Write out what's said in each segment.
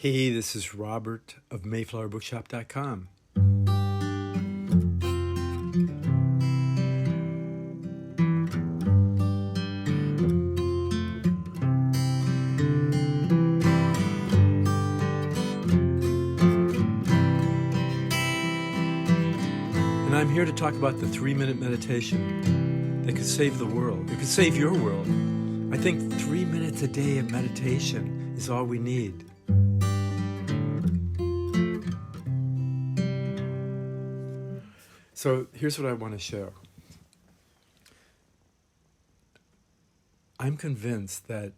Hey, this is Robert of MayflowerBookshop.com. And I'm here to talk about the 3-minute meditation that could save the world. It could save your world. I think 3 minutes a day of meditation is all we need. So here's what I want to show. I'm convinced that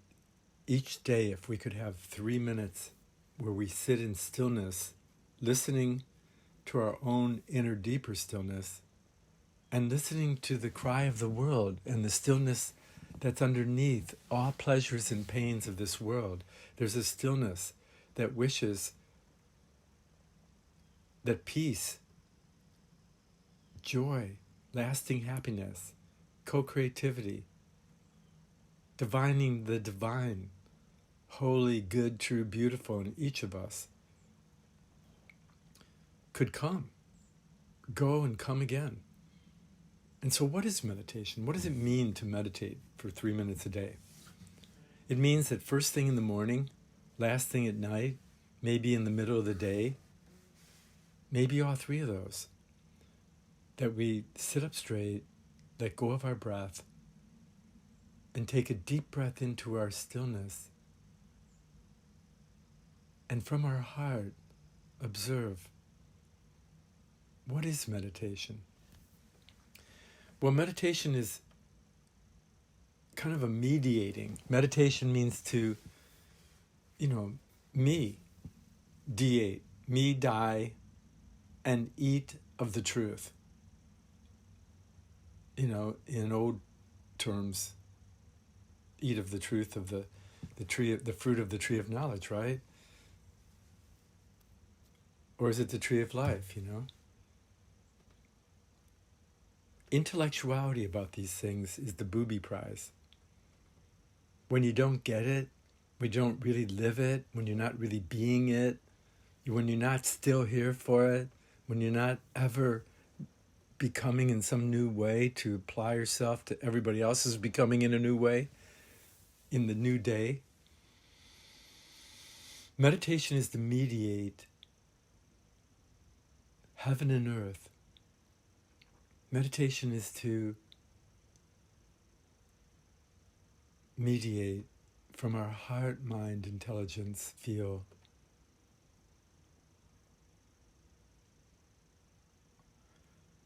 each day, if we could have 3 minutes where we sit in stillness, listening to our own inner deeper stillness, and listening to the cry of the world and the stillness that's underneath all pleasures and pains of this world. There's a stillness that wishes that peace, joy, lasting happiness, co-creativity, divining the divine, holy, good, true, beautiful in each of us could come, go and come again. And so what is meditation? What does it mean to meditate for 3 minutes a day? It means that first thing in the morning, last thing at night, maybe in the middle of the day, maybe all three of those, that we sit up straight, let go of our breath, and take a deep breath into our stillness. And from our heart, observe, what is meditation? Well, meditation is kind of a mediating. Meditation means to, mediate, me die, and eat of the truth. In old terms, eat of the truth of the tree, the fruit of the tree of knowledge, right? Or is it the tree of life, Intellectuality about these things is the booby prize. When you don't get it, when you don't really live it, when you're not really being it, when you're not still here for it, when you're not ever becoming in some new way to apply yourself to everybody else's becoming in a new way, in the new day. Meditation is to mediate heaven and earth. Meditation is to mediate from our heart, mind, intelligence, feel.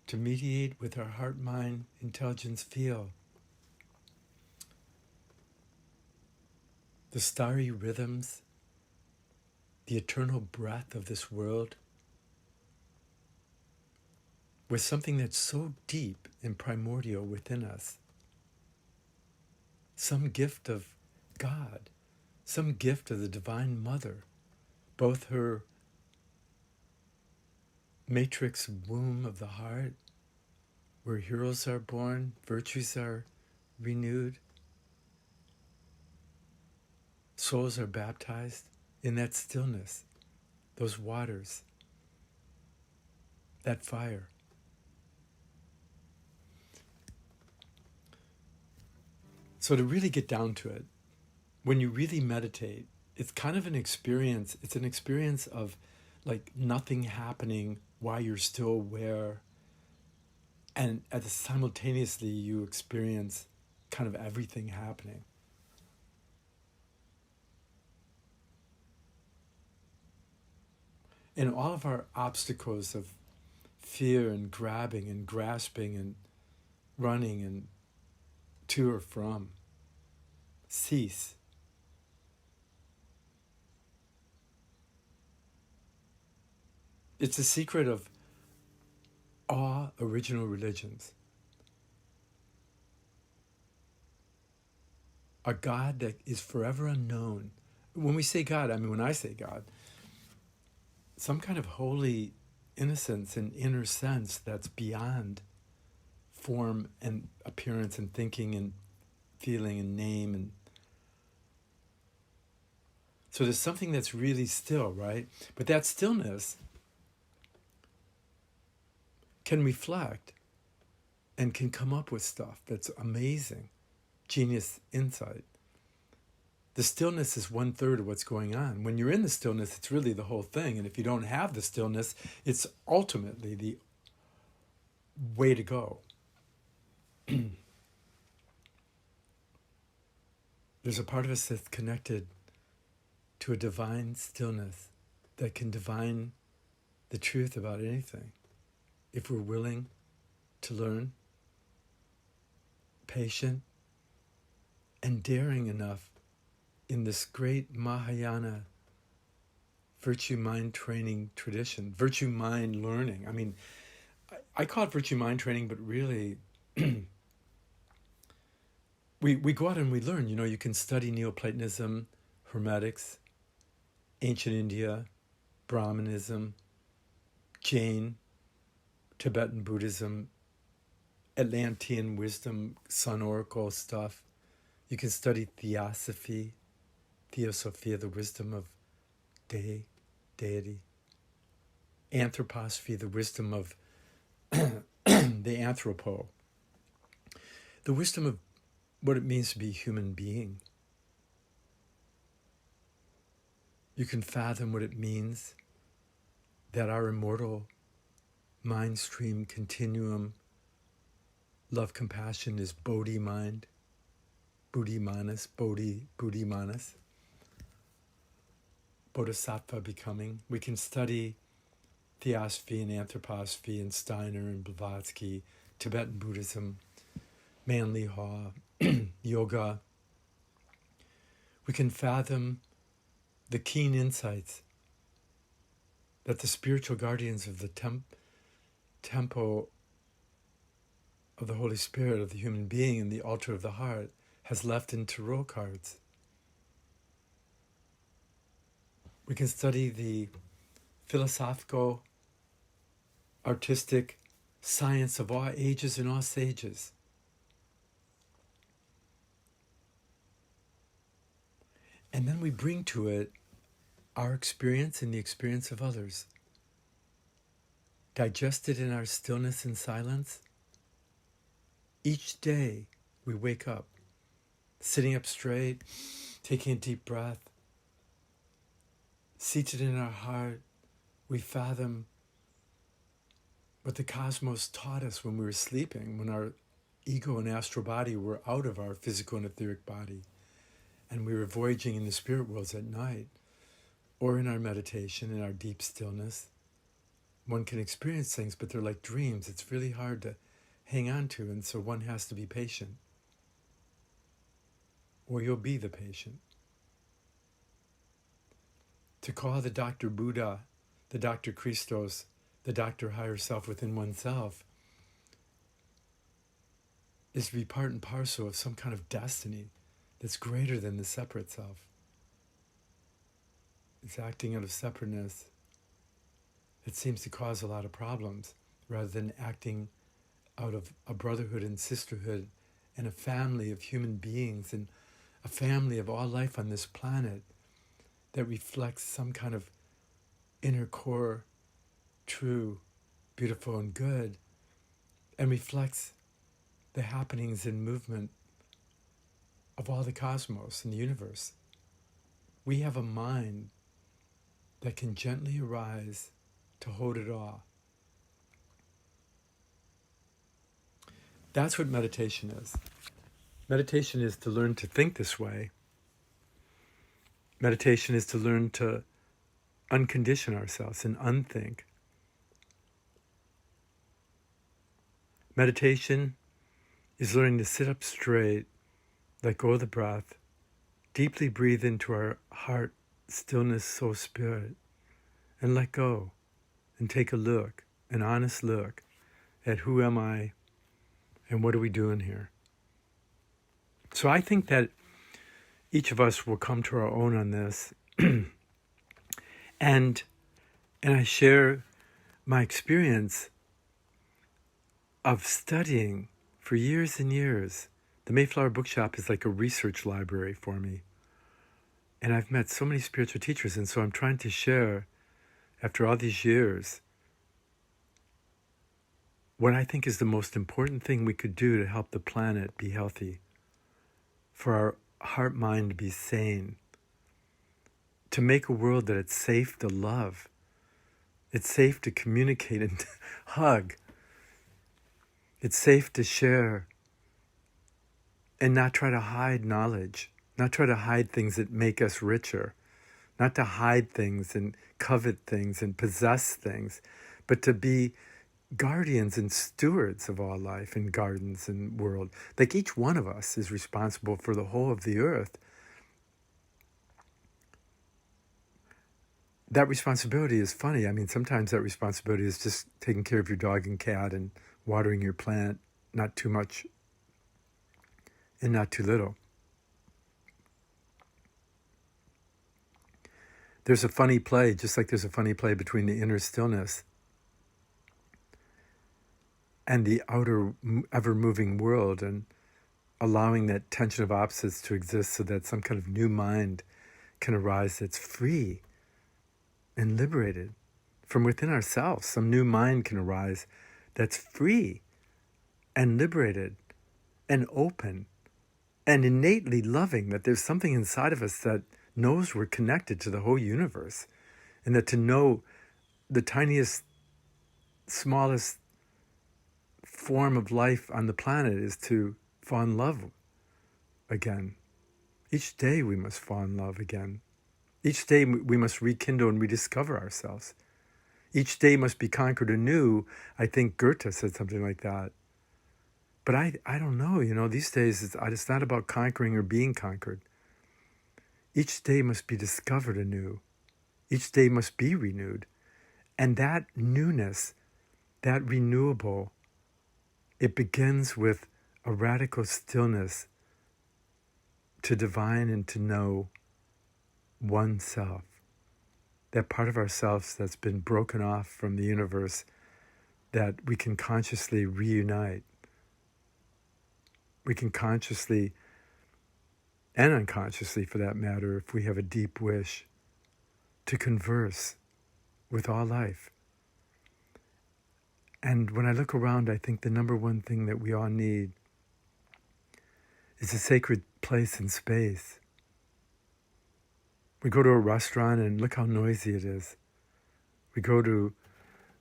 To mediate with our heart, mind, intelligence, feel. The starry rhythms, the eternal breath of this world, with something that's so deep and primordial within us. Some gift of God, some gift of the Divine Mother, both her matrix womb of the heart, where heroes are born, virtues are renewed, souls are baptized in that stillness, those waters, that fire. So to really get down to it, when you really meditate, it's kind of an experience. It's an experience of like nothing happening while you're still aware. And simultaneously you experience kind of everything happening. And all of our obstacles of fear and grabbing and grasping and running and to or from cease. It's the secret of all original religions. A God that is forever unknown. When we say God, when I say God, some kind of holy innocence and inner sense that's beyond form and appearance and thinking and feeling and name and So there's something that's really still, right? But that stillness can reflect and can come up with stuff that's amazing, genius insight. The stillness is 1/3 of what's going on. When you're in the stillness, it's really the whole thing. And if you don't have the stillness, it's ultimately the way to go. There's a part of us that's connected to a divine stillness that can divine the truth about anything if we're willing to learn, patient, and daring enough in this great Mahayana virtue mind training tradition, virtue mind learning. I mean, I call it virtue mind training, but really we go out and we learn. You know, you can study Neoplatonism, Hermetics, ancient India, Brahmanism, Jain, Tibetan Buddhism, Atlantean wisdom, sun oracle stuff. You can study theosophy, theosophia, the wisdom of deity. Anthroposophy, the wisdom of the anthropo. The wisdom of what it means to be a human being. You can fathom what it means that our immortal mind stream continuum, love, compassion is Bodhi mind, Bodhi manas, Bodhisattva becoming. We can study theosophy and anthroposophy and Steiner and Blavatsky, Tibetan Buddhism, Manly Haw, yoga. We can fathom the keen insights that the spiritual guardians of the temple of the Holy Spirit of the human being and the altar of the heart has left in tarot cards. We can study the philosophical, artistic science of all ages and all sages. And then we bring to it our experience and the experience of others. Digested in our stillness and silence. Each day we wake up, sitting up straight, taking a deep breath. Seated in our heart, we fathom what the cosmos taught us when we were sleeping, when our ego and astral body were out of our physical and etheric body, and we were voyaging in the spirit worlds at night, or in our meditation, in our deep stillness. One can experience things, but they're like dreams. It's really hard to hang on to, and so one has to be patient. Or you'll be the patient. To call the Dr. Buddha, the Dr. Christos, the Dr. Higher Self within oneself is to be part and parcel of some kind of destiny that's greater than the separate self. It's acting out of separateness that seems to cause a lot of problems, rather than acting out of a brotherhood and sisterhood and a family of human beings and a family of all life on this planet that reflects some kind of inner core, true, beautiful, and good, and reflects the happenings and movement of all the cosmos and the universe. We have a mind that can gently arise to hold it all. That's what meditation is. Meditation is to learn to think this way. Meditation is to learn to uncondition ourselves and unthink. Meditation is learning to sit up straight, let go of the breath, deeply breathe into our heart, stillness, soul, spirit, and let go and take a look, an honest look at who am I and what are we doing here. So I think that each of us will come to our own on this. and I share my experience of studying for years and years. The Mayflower Bookshop is like a research library for me. And I've met so many spiritual teachers, and so I'm trying to share, after all these years, what I think is the most important thing we could do to help the planet be healthy, for our heart mind to be sane, to make a world that it's safe to love, it's safe to communicate and to hug, it's safe to share, and not try to hide knowledge, not try to hide things that make us richer, not to hide things and covet things and possess things, but to be guardians and stewards of all life and gardens and world. Like each one of us is responsible for the whole of the earth. That responsibility is funny. I mean, sometimes that responsibility is just taking care of your dog and cat and watering your plant, not too much and not too little. There's a funny play, just like there's a funny play between the inner stillness and the outer ever-moving world, and allowing that tension of opposites to exist so that some kind of new mind can arise that's free and liberated from within ourselves. Some new mind can arise that's free and liberated and open and innately loving, that there's something inside of us that knows we're connected to the whole universe, and that to know the tiniest, smallest form of life on the planet is to fall in love again. Each day we must fall in love again. Each day we must rekindle and rediscover ourselves. Each day must be conquered anew. I think Goethe said something like that. But I don't know, these days it's not about conquering or being conquered. Each day must be discovered anew. Each day must be renewed. And that newness, that renewable, it begins with a radical stillness to divine and to know oneself. That part of ourselves that's been broken off from the universe, that we can consciously reunite. We can consciously and unconsciously, for that matter, if we have a deep wish, to converse with all life. And when I look around, I think the number one thing that we all need is a sacred place and space. We go to a restaurant and look how noisy it is. We go to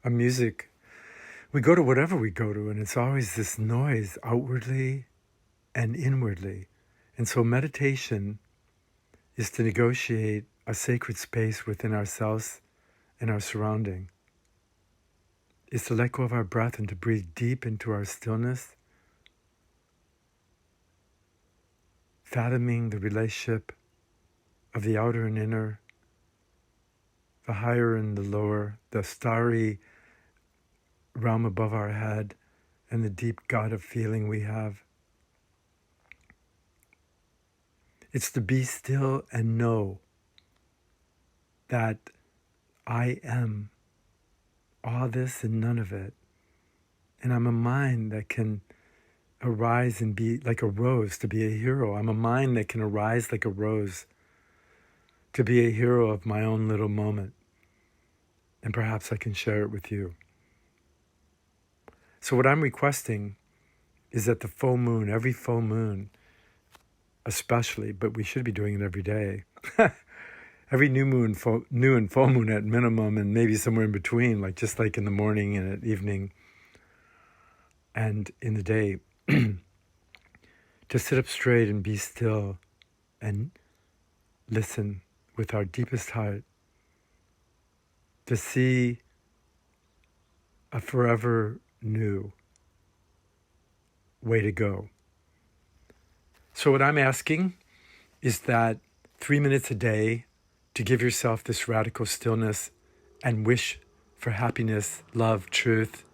we go to whatever we go to, and it's always this noise outwardly and inwardly. And so meditation is to negotiate a sacred space within ourselves and our surrounding. Is to let go of our breath and to breathe deep into our stillness, fathoming the relationship of the outer and inner, the higher and the lower, the starry realm above our head, and the deep God of feeling we have. It's to be still and know that I am all this and none of it. And I'm a mind that can arise and be like a rose, to be a hero. I'm a mind that can arise like a rose, to be a hero of my own little moment. And perhaps I can share it with you. So what I'm requesting is that the full moon, every full moon, especially, but we should be doing it every day. Every new and full moon at minimum, and maybe somewhere in between, just like in the morning and at evening and in the day, to sit up straight and be still and listen with our deepest heart, to see a forever new way to go. So what I'm asking is that 3 minutes a day to give yourself this radical stillness and wish for happiness, love, truth,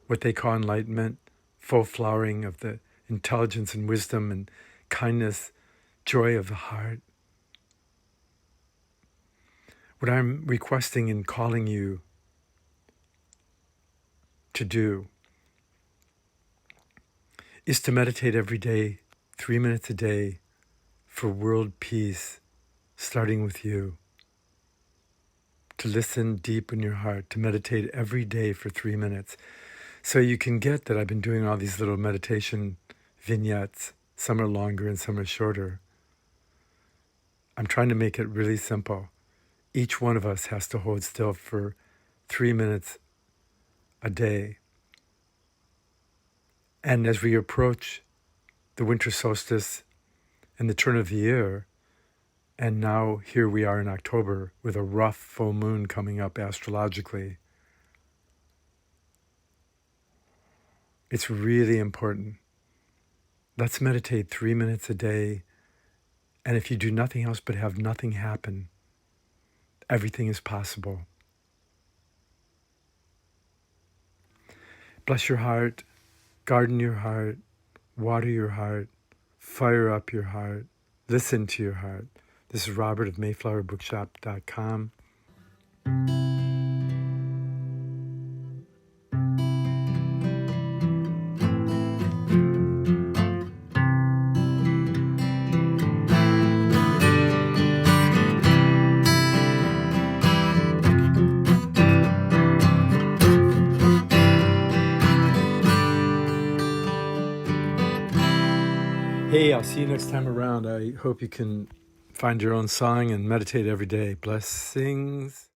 what they call enlightenment, full flowering of the intelligence and wisdom and kindness, joy of the heart. What I'm requesting and calling you to do is to meditate every day, 3 minutes a day, for world peace starting with you, to listen deep in your heart, to meditate every day for 3 minutes. So you can get that I've been doing all these little meditation vignettes. Some are longer and some are shorter. I'm trying to make it really simple. Each one of us has to hold still for 3 minutes a day. And as we approach the winter solstice and the turn of the year, and now here we are in October with a rough full moon coming up astrologically, it's really important. Let's meditate 3 minutes a day. And if you do nothing else but have nothing happen, everything is possible. Bless your heart, garden your heart, water your heart, fire up your heart, listen to your heart. This is Robert of MayflowerBookshop.com. Hey, I'll see you next time around. I hope you can find your own song and meditate every day. Blessings.